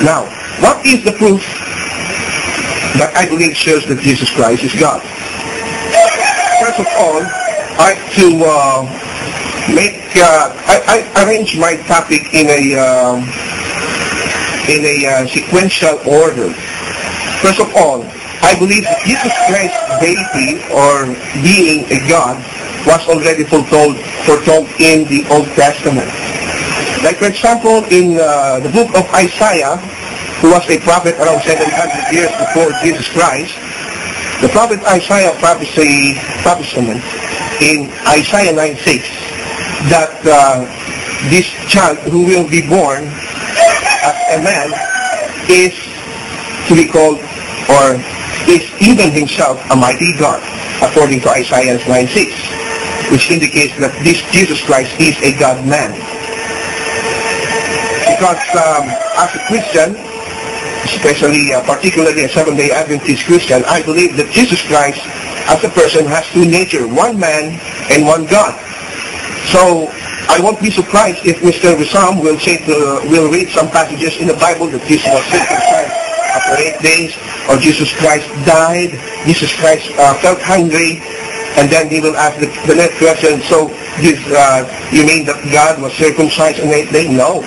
Now, what is the proof that I believe shows that Jesus Christ is God? First of all, I have to I arrange my topic in a sequential order. First of all, I believe that Jesus Christ's deity or being a God was already foretold in the Old Testament. Like for example, in the book of Isaiah, who was a prophet around 700 years before Jesus Christ, the prophet Isaiah prophesied in Isaiah 9:6 that this child who will be born as a man is to be called, or is even himself, a mighty God, according to Isaiah 9:6, which indicates that this Jesus Christ is a God-man. Because as a Christian, especially particularly a Seventh-day Adventist Christian, I believe that Jesus Christ as a person has two natures, one man and one God. So I won't be surprised if Mr. Wesam will read some passages in the Bible that Jesus was circumcised after 8 days, or Jesus Christ died, Jesus Christ felt hungry, and then he will ask the next question, so you mean that God was circumcised on 8th day? No.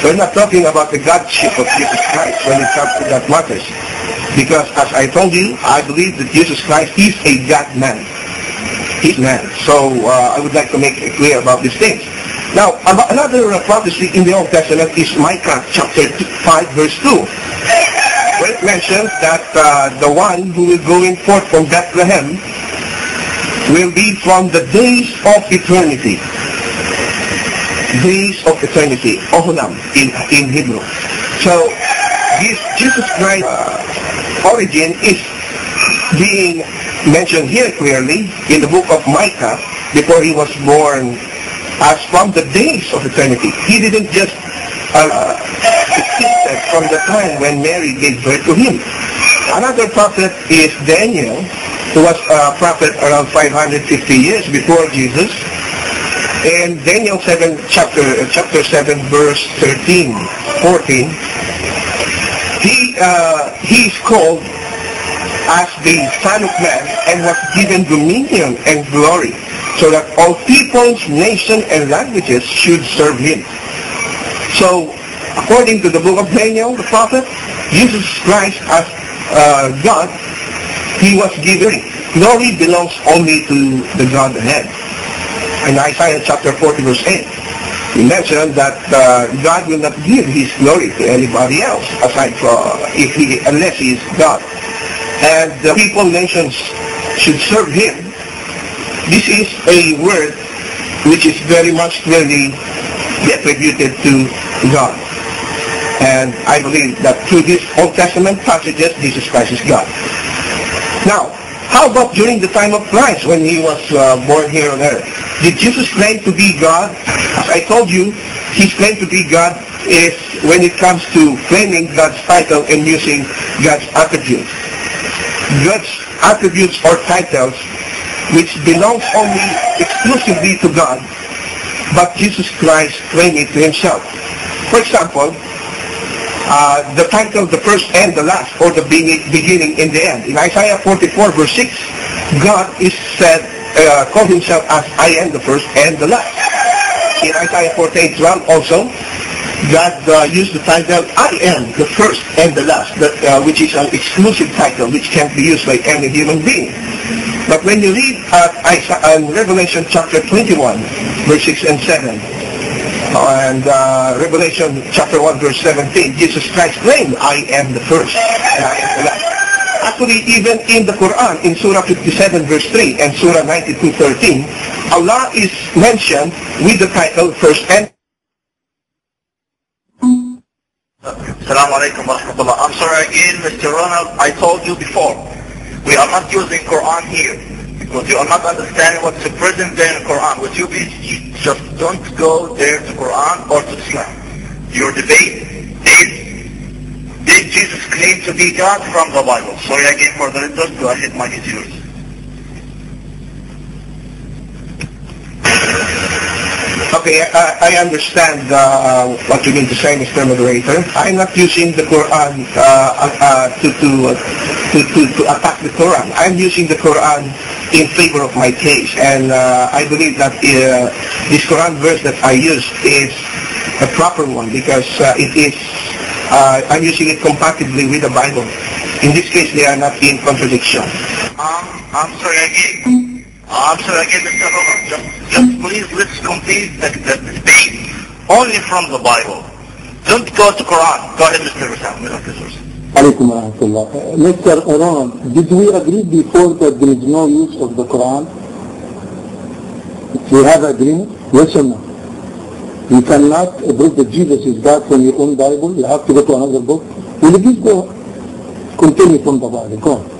We're not talking about the Godship of Jesus Christ when it comes to that matters. Because as I told you, I believe that Jesus Christ is a God-man. He's man. So I would like to make it clear about these things. Now, another prophecy in the Old Testament is Micah chapter 5 verse 2. Where it mentions that the one who will go in forth from Bethlehem will be from the days of eternity. Days of eternity, Olam in Hebrew. So, this Jesus Christ's origin is being mentioned here clearly in the book of Micah before he was born as from the days of eternity. He didn't just existed from the time when Mary gave birth to him. Another prophet is Daniel, who was a prophet around 550 years before Jesus. In Daniel 7, chapter 7, verse 13, 14, he is called as the Son of Man and was given dominion and glory, so that all peoples, nations, and languages should serve him. So, according to the book of Daniel, the prophet, Jesus Christ as God, he was given. Glory belongs only to the Godhead. In Isaiah chapter 40 verse 8, he mentioned that God will not give his glory to anybody else aside from unless he is God. And the people, nations should serve him. This is a word which is very much clearly attributed to God. And I believe that through these Old Testament passages, Jesus Christ is God. Now, how about during the time of Christ when he was born here on earth? Did Jesus claim to be God? As I told you, his claim to be God is when it comes to claiming God's title and using God's attributes. God's attributes or titles which belongs only exclusively to God, but Jesus Christ claimed it to himself. For example, the title, the first and the last, or the beginning and the end. In Isaiah 44 verse 6, God is said, called himself as I am the first and the last. In Isaiah 48:12 also, God used the title I am the first and the last, which is an exclusive title which can't be used by any human being. But when you read Revelation chapter 21 verse 6 and 7, and Revelation chapter 1 verse 17, Jesus Christ claimed I am the first and I am the last. Actually, even in the Quran, in Surah 57 verse 3 and Surah 92:13, Allah is mentioned with the title first and. Assalamu alaikum wa rahmatullah. I'm sorry again, Mr. Ronald, I told you before, we are not using Quran here, because you are not understanding what's present there in Quran. Would you please just don't go there to Quran or to Islam. Your debate is, did Jesus claim to be God from the Bible? Sorry again for the interest. Go ahead, Mike, it's yours. Okay, I understand what you mean to say, Mr. Moderator. I'm not using the Quran to attack the Quran. I'm using the Quran in favor of my case, and I believe that this Quran verse that I used is a proper one because it is. I'm using it compatibly with the Bible. In this case, they are not in contradiction. I'm sorry again, Mr. Ronald. Just please, let's complete the debate only from the Bible. Don't go to Quran. Go ahead, Mr. Wesam. Alaikum wa rahmatullah. Mr. Ronald, did we agree before that there is no use of the Quran? Do you have agreement? Yes or no? You cannot prove that Jesus is God from your own Bible. You have to go to another book. Will you please go continue from the Bible? Go on.